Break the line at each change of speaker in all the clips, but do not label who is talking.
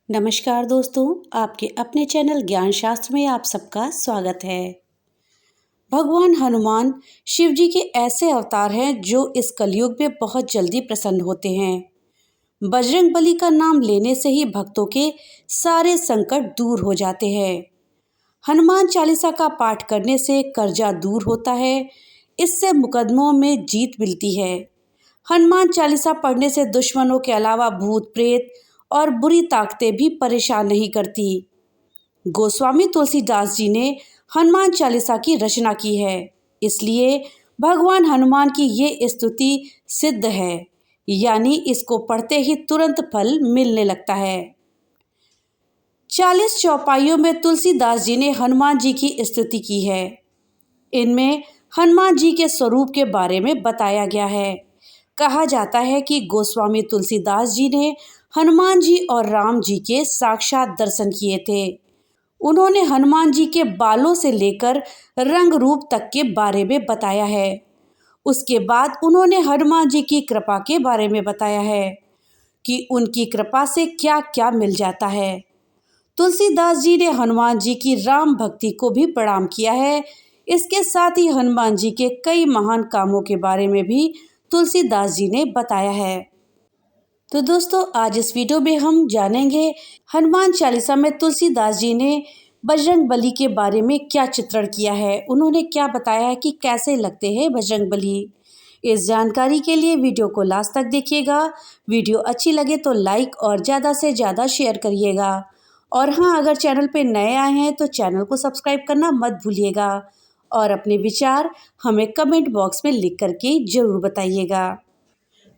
नमस्कार दोस्तों, आपके अपने चैनल ज्ञान शास्त्र में आप सबका स्वागत है। भगवान हनुमान शिव जी के ऐसे अवतार हैं जो इस कलयुग में बहुत जल्दी प्रसन्न होते हैं। बजरंगबली का नाम लेने से ही भक्तों के सारे संकट दूर हो जाते हैं। हनुमान चालीसा का पाठ करने से कर्जा दूर होता है, इससे मुकदमों में जीत मिलती है। हनुमान चालीसा पढ़ने से दुश्मनों के अलावा भूत प्रेत और बुरी ताकतें भी परेशान नहीं करती। गोस्वामी तुलसीदास जी ने हनुमान चालीसा की रचना की है, इसलिए भगवान हनुमान की ये स्तुति सिद्ध है, यानी इसको पढ़ते ही तुरंत फल मिलने लगता है। 40 चौपाइयों में तुलसीदास जी ने हनुमान जी की स्तुति की है। इनमें हनुमान जी के स्वरूप के बारे में बताया गया है। कहा जाता है कि गोस्वामी तुलसीदास जी ने हनुमान जी और राम जी के साक्षात दर्शन किए थे। उन्होंने हनुमान जी के बालों से लेकर रंग रूप तक के बारे में बताया है। उसके बाद उन्होंने हनुमान जी की कृपा के बारे में बताया है कि उनकी कृपा से क्या क्या मिल जाता है। तुलसीदास जी ने हनुमान जी की राम भक्ति को भी प्रणाम किया है। इसके साथ ही हनुमान जी के कई महान कामों के बारे में भी तुलसीदास जी ने बताया है। तो दोस्तों, आज इस वीडियो में हम जानेंगे हनुमान चालीसा में तुलसीदास जी ने बजरंगबली के बारे में क्या चित्रण किया है, उन्होंने क्या बताया है कि कैसे लगते हैं बजरंगबली। इस जानकारी के लिए वीडियो को लास्ट तक देखिएगा। वीडियो अच्छी लगे तो लाइक और ज़्यादा से ज़्यादा शेयर करिएगा। और हाँ, अगर चैनल पे नए आए हैं तो चैनल को सब्सक्राइब करना मत भूलिएगा और अपने विचार हमें कमेंट बॉक्स में लिख करके ज़रूर बताइएगा।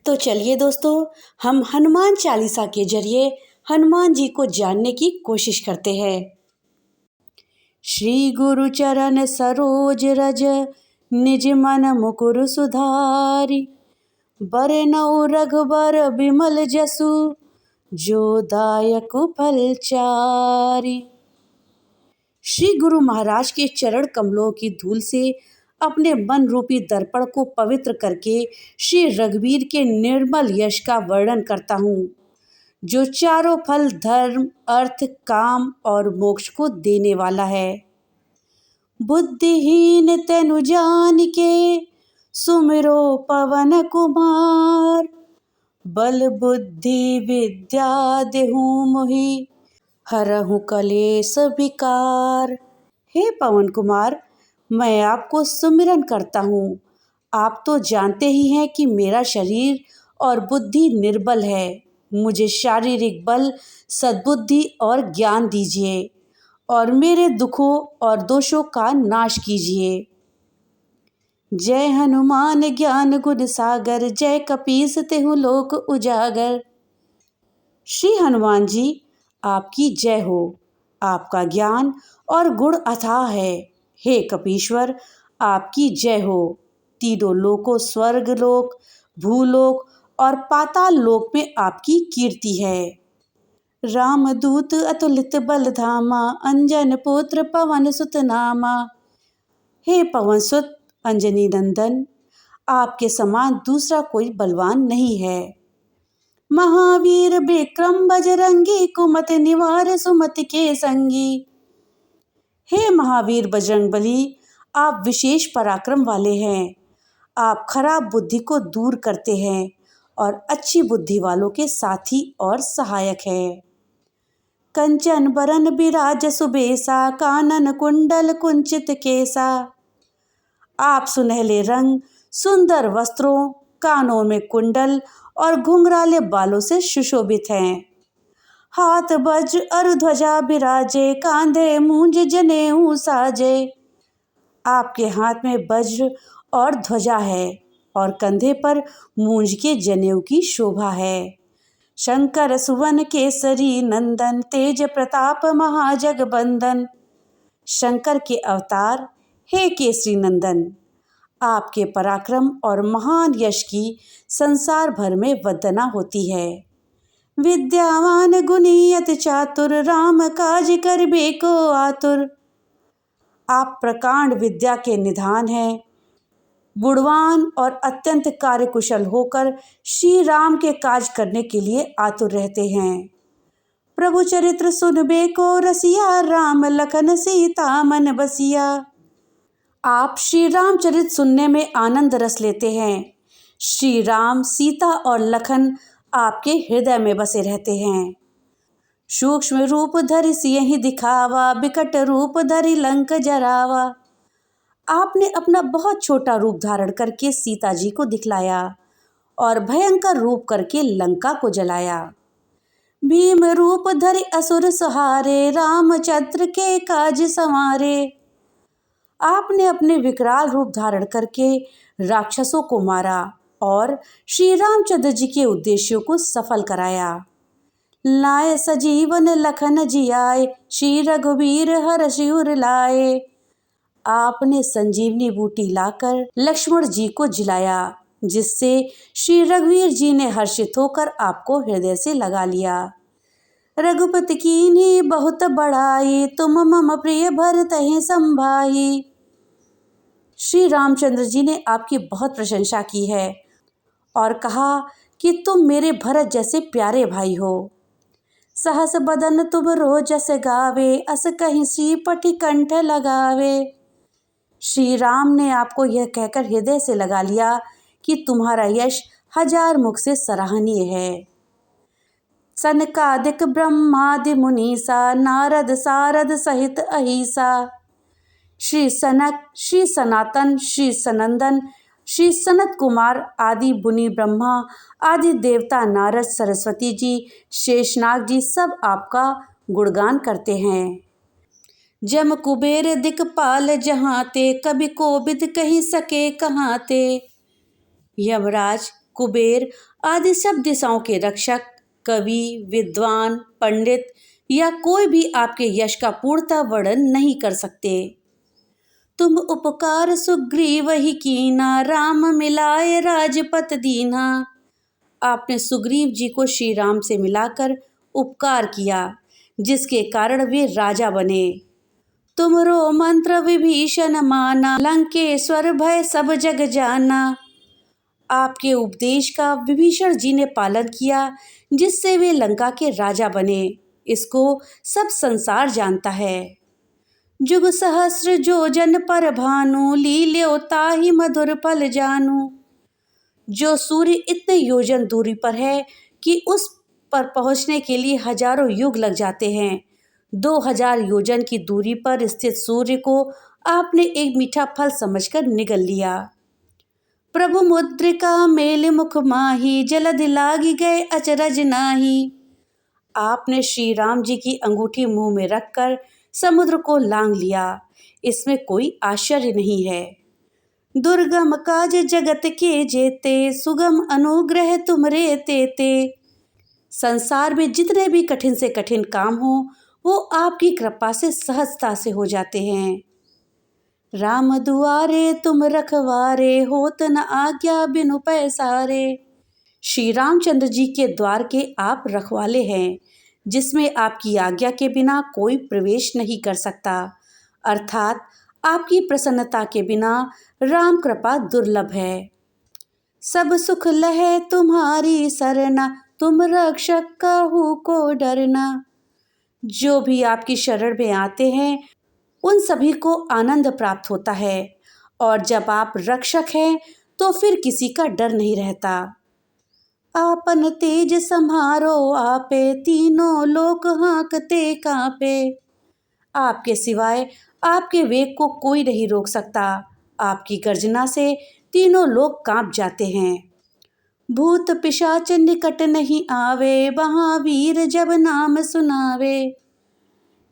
तो चलिए दोस्तों, हम हनुमान चालीसा के जरिए हनुमान जी को जानने की कोशिश करते हैं। श्री गुरु चरण सरोज रज, निज मन मुकुर सुधारी। बरनउँ रघुबर बिमल जसु, जो दायक फलचारी। श्री गुरु महाराज के चरण कमलों की धूल से अपने मन रूपी दर्पण को पवित्र करके श्री रघुवीर के निर्मल यश का वर्णन करता हूँ, जो चारों फल धर्म, अर्थ, काम और मोक्ष को देने वाला है। बुद्धिहीन तनु जानिके, सुमिरो पवन कुमार। बल बुद्धि विद्या देहु मोहि, हरहु कलेश विकार। हे पवन कुमार, मैं आपको सुमिरन करता हूँ। आप तो जानते ही हैं कि मेरा शरीर और बुद्धि निर्बल है। मुझे शारीरिक बल, सद्बुद्धि और ज्ञान दीजिए और मेरे दुखों और दोषों का नाश कीजिए। जय हनुमान ज्ञान गुण सागर, जय कपीस तेहु लोक उजागर। श्री हनुमान जी, आपकी जय हो। आपका ज्ञान और गुण अथाह है। हे कपीश्वर, आपकी जय हो। तीनों लोकों, स्वर्ग लोक, भूलोक और पाताल लोक में आपकी कीर्ति है। रामदूत अतुलित बल धामा, अंजन पुत्र पवन सुत नामा। हे पवन सुत अंजनी नंदन, आपके समान दूसरा कोई बलवान नहीं है। महावीर विक्रम बजरंगी, कुमति निवार सुमति के संगी। हे महावीर बजरंगबली, आप विशेष पराक्रम वाले हैं। आप खराब बुद्धि को दूर करते हैं और अच्छी बुद्धि वालों के साथी और सहायक हैं। कंचन बरन बिराज सुबेसा, कानन कुंडल कुंचित केसा। आप सुनहले रंग, सुंदर वस्त्रों, कानों में कुंडल और घुंघराले बालों से सुशोभित हैं। हाथ वज्र और ध्वजा बिराजे, कांधे मूंज जनेऊ साजे। आपके हाथ में वज्र और ध्वजा है और कंधे पर मूंज के जनेऊ की शोभा है। शंकर सुवन केसरी नंदन, तेज प्रताप महाजगबंदन। शंकर के अवतार, हे केसरी नंदन, आपके पराक्रम और महान यश की संसार भर में वंदना होती है। विद्यावान गुणी अति चातुर, राम काज करबे को आतुर। आप प्रकांड विद्या के निधान हैं। गुणवान और अत्यंत कार्यकुशल होकर श्री राम के काज करने के लिए आतुर रहते हैं। प्रभु चरित्र सुनबे को रसिया, राम लखन सीता मन बसिया। आप श्री रामचरित सुनने में आनंद रस लेते हैं। श्री राम, सीता और लखन आपके हृदय में बसे रहते हैं। सूक्ष्म रूप धरि सियहि दिखावा, बिकट रूप धरि लंक जरावा। आपने अपना बहुत छोटा रूप धारण करके सीता जी को दिखलाया और भयंकर रूप करके लंका को जलाया। भीम रूप धरि असुर सहारे, रामचंद्र के काज संवारे। आपने अपने विकराल रूप धारण करके राक्षसों को मारा और श्री रामचंद्र जी के उद्देश्यों को सफल कराया। लाए सजीवन लखन जियाए, श्री रघुवीर हर्षि उर लाए। आपने संजीवनी बूटी लाकर लक्ष्मण जी को जिलाया, जिससे श्री रघुवीर जी ने हर्षित होकर आपको हृदय से लगा लिया। रघुपति कीन्ही बहुत बड़ाई, तुम मम प्रिय भरतहि संभाई। श्री रामचंद्र जी ने आपकी बहुत प्रशंसा की है और कहा कि तुम मेरे भरत जैसे प्यारे भाई हो। सहस बदन तुम रोजस गावे, अस कहीं श्रीपति कंठ लगावे। श्री राम ने आपको यह कहकर हृदय से लगा लिया कि तुम्हारा यश 1000 मुख से सराहनीय है। सनकादिक ब्रह्मादि मुनीसा, नारद सारद सहित अहिसा। श्री सनक, श्री सनातन, श्री सनंदन, श्री सनत कुमार आदि मुनि, ब्रह्मा आदि देवता, नारद, सरस्वती जी, शेषनाग जी सब आपका गुणगान करते हैं। जम कुबेर दिक्पाल जहाँ ते, कभी कोबिद कही सके कहाँ ते। यमराज, कुबेर आदि सब दिशाओं के रक्षक, कवि, विद्वान, पंडित या कोई भी आपके यश का पूर्णतः वर्णन नहीं कर सकते। तुम उपकार सुग्रीव ही कीना, राम मिलाए राजपत दीना। आपने सुग्रीव जी को श्री राम से मिलाकर उपकार किया, जिसके कारण वे राजा बने। तुमरो मंत्र विभीषण माना, लंकेश्वर भय सब जग जाना। आपके उपदेश का विभीषण जी ने पालन किया, जिससे वे लंका के राजा बने। इसको सब संसार जानता है। जुग सहस्र जो जन पर भानु, लील्यो ताहि मधुर फल जानू। जो सूर्य इतने योजन दूरी पर है कि उस पर पहुंचने के लिए हजारों युग लग जाते हैं, 2000 योजन की दूरी पर स्थित सूर्य को आपने एक मीठा फल समझकर निगल लिया। प्रभु मुद्रिका मेल मुख माही, जलधि लागी गए अचरज नाही। आपने श्री राम जी की अंगूठी मुंह में रखकर समुद्र को लांघ लिया। इसमें कोई आश्चर्य नहीं है। दुर्गम काज जगत के जेते, सुगम अनुग्रह तुमरे तेते। संसार में जितने भी कठिन से कठिन काम हो, वो आपकी कृपा से सहजता से हो जाते हैं। राम दुआरे तुम रखवारे, होत न आज्ञा बिनु पैसारे। श्री रामचंद्र जी के द्वार के आप रखवाले हैं, जिसमें आपकी आज्ञा के बिना कोई प्रवेश नहीं कर सकता। अर्थात आपकी प्रसन्नता के बिना राम कृपा दुर्लभ है। सब सुख लहे तुम्हारी सरना, तुम रक्षक काहू को डरना। जो भी आपकी शरण में आते हैं, उन सभी को आनंद प्राप्त होता है, और जब आप रक्षक हैं तो फिर किसी का डर नहीं रहता। आपन तेज सम्हारो आपे, तीनों लोक हाँकते कांपे। आपके सिवाय आपके वेग को कोई नहीं रोक सकता। आपकी गर्जना से तीनों लोग कांप जाते हैं। भूत पिशाच निकट नहीं आवे, महावीर जब नाम सुनावे।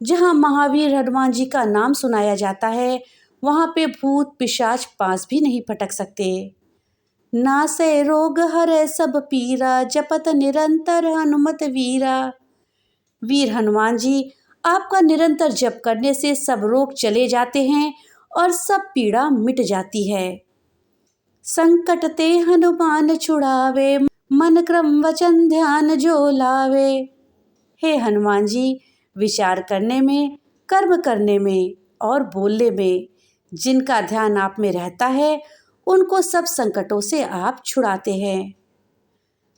जहाँ महावीर हनुमान जी का नाम सुनाया जाता है, वहाँ पे भूत पिशाच पास भी नहीं फटक सकते। नासे रोग हरे सब पीरा, जपत निरंतर हनुमत वीरा। वीर हनुमान जी आपका निरंतर जप करने से सब रोग चले जाते हैं और सब पीड़ा मिट जाती है। संकट ते हनुमान छुड़ावे, मन क्रम वचन ध्यान जो लावे। हे हनुमान जी, विचार करने में, कर्म करने में और बोलने में जिनका ध्यान आप में रहता है, उनको सब संकटों से आप छुड़ाते हैं।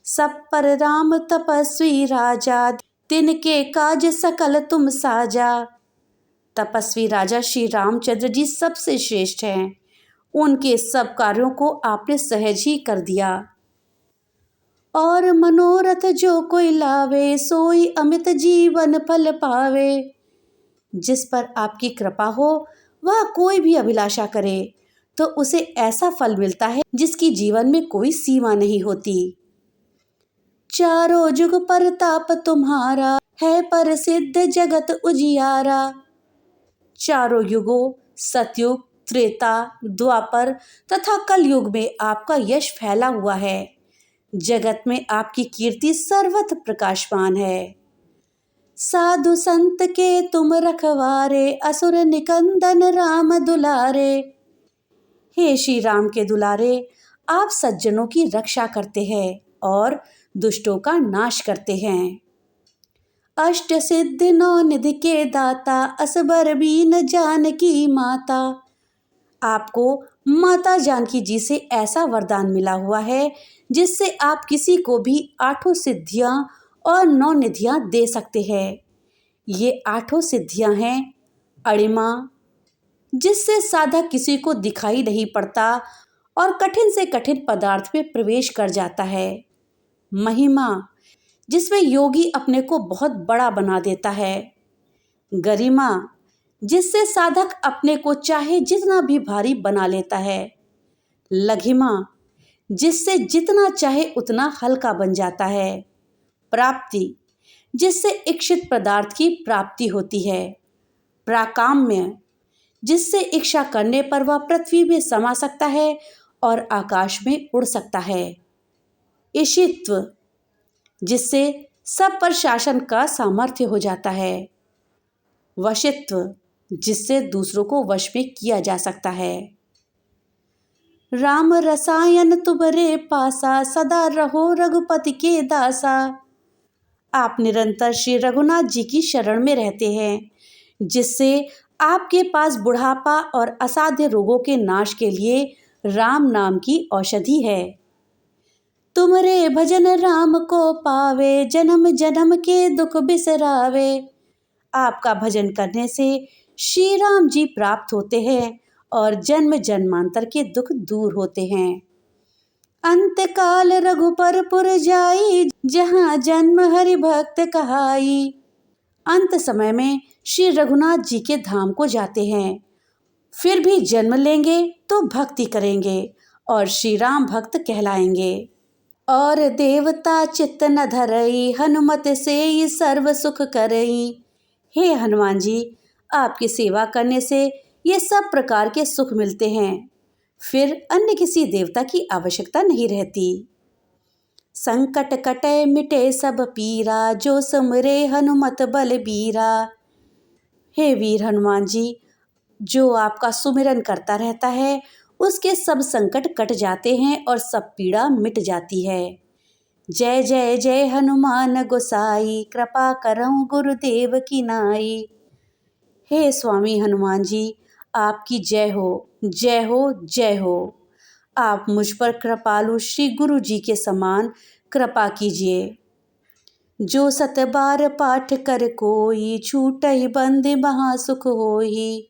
सब पर राम तपस्वी राजा, तिनके काज सकल तुम साजा। तपस्वी राजा श्री रामचंद्र जी सबसे श्रेष्ठ हैं। उनके सब कार्यों को आपने सहज ही कर दिया। और मनोरथ जो कोई लावे, सोई अमित जीवन फल पावे। जिस पर आपकी कृपा हो वह कोई भी अभिलाषा करे तो उसे ऐसा फल मिलता है जिसकी जीवन में कोई सीमा नहीं होती। चारों जुग परताप तुम्हारा, है प्रसिद्ध जगत उजियारा। चारों युगों सतयुग, त्रेता, द्वापर तथा कलयुग में आपका यश फैला हुआ है। जगत में आपकी कीर्ति सर्वत्र प्रकाशमान है। साधु संत के तुम रखवारे, असुर निकंदन राम दुलारे। हे श्री राम के दुलारे, आप सज्जनों की रक्षा करते हैं और दुष्टों का नाश करते हैं। अष्ट सिद्धि नौ निधि के दाता, असबर बीन जानकी माता। आपको माता जानकी जी से ऐसा वरदान मिला हुआ है जिससे आप किसी को भी 8 सिद्धियां और 9 निधियां दे सकते हैं। ये 8 सिद्धियां हैं अणिमा, जिससे साधक किसी को दिखाई नहीं पड़ता और कठिन से कठिन पदार्थ में प्रवेश कर जाता है। महिमा, जिसमें योगी अपने को बहुत बड़ा बना देता है। गरिमा, जिससे साधक अपने को चाहे जितना भी भारी बना लेता है। लघिमा, जिससे जितना चाहे उतना हल्का बन जाता है। प्राप्ति, जिससे इच्छित पदार्थ की प्राप्ति होती है। प्राकाम्य, जिससे इच्छा करने पर वह पृथ्वी में समा सकता है और आकाश में उड़ सकता है। ईशित्व, जिससे सब पर शासन का सामर्थ्य हो जाता है। वशित्व, जिससे दूसरों को वश में किया जा सकता है। राम रसायन तुमरे पासा, सदा रहो रघुपति के दासा। आप निरंतर श्री रघुनाथ जी की शरण में रहते हैं, जिससे आपके पास बुढ़ापा और असाध्य रोगों के नाश के लिए राम नाम की औषधि है। तुमरे भजन राम को पावे, जन्म जन्म के दुख बिसरावे। आपका भजन करने से श्री राम जी प्राप्त होते हैं और जन्म जन्मांतर के दुख दूर होते हैं। अंत काल रघुपरपुर जाई, जहाँ जन्म हरि भक्त कहाई। अंत समय में श्री रघुनाथ जी के धाम को जाते हैं, फिर भी जन्म लेंगे तो भक्ति करेंगे और श्री राम भक्त कहलाएंगे। और देवता चित्त न धरई, हनुमत से ये सर्व सुख करई। हे हनुमान जी, आपकी सेवा करने से ये सब प्रकार के सुख मिलते हैं, फिर अन्य किसी देवता की आवश्यकता नहीं रहती। संकट कटे मिटे सब पीरा, जो सुमरे हनुमत बलबीरा। हे वीर हनुमान जी, जो आपका सुमिरन करता रहता है उसके सब संकट कट जाते हैं और सब पीड़ा मिट जाती है। जय जय जय हनुमान गोसाई, कृपा करऊं गुरुदेव की नाई। हे स्वामी हनुमान जी, आपकी जय हो, जय हो, जय हो। आप मुझ पर कृपालु श्री गुरु जी के समान कृपा कीजिए। जो 7 बार पाठ कर कोई, छूटहि बंद महासुख होई।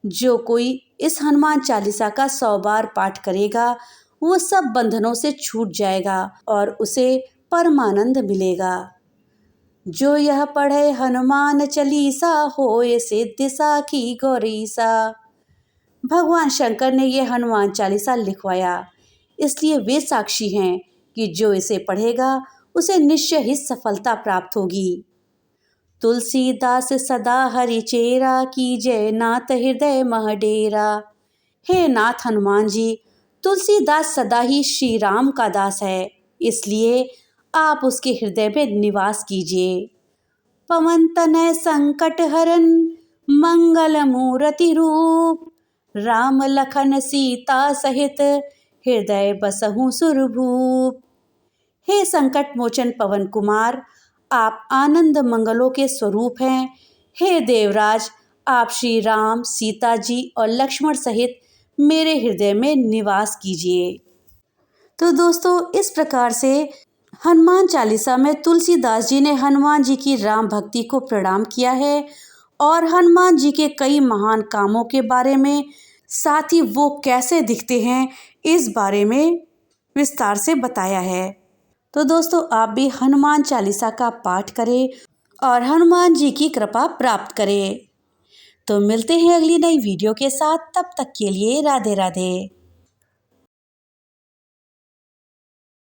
जो कोई इस हनुमान चालीसा का 100 बार पाठ करेगा वो सब बंधनों से छूट जाएगा और उसे परमानंद मिलेगा। जो यह पढ़े हनुमान चालीसा, होए सिद्धि साखी गौरीसा। भगवान शंकर ने यह हनुमान चालीसा लिखवाया, इसलिए वे साक्षी हैं कि जो इसे पढ़ेगा उसे निश्चय ही सफलता प्राप्त होगी। तुलसीदास सदा हरि चेरा, कीजय नाथ हृदय मह डेरा। हे नाथ हनुमान जी, तुलसीदास सदा ही श्री राम का दास है, इसलिए आप उसके हृदय में निवास कीजिए। पवन तनय संकट हरन, मंगल मूर्ति रूप। राम लखन सीता सहित, हृदय बसहु सुरभूप। हे संकट मोचन पवन कुमार, आप आनंद मंगलों के स्वरूप हैं। हे देवराज, आप श्री राम, सीता जी और लक्ष्मण सहित मेरे हृदय में निवास कीजिए। तो दोस्तों, इस प्रकार से हनुमान चालीसा में तुलसीदास जी ने हनुमान जी की राम भक्ति को प्रणाम किया है और हनुमान जी के कई महान कामों के बारे में, साथ ही वो कैसे दिखते हैं इस बारे में विस्तार से बताया है। तो दोस्तों, आप भी हनुमान चालीसा का पाठ करें और हनुमान जी की कृपा प्राप्त करें। तो मिलते हैं अगली नई वीडियो के साथ, तब तक के लिए राधे राधे।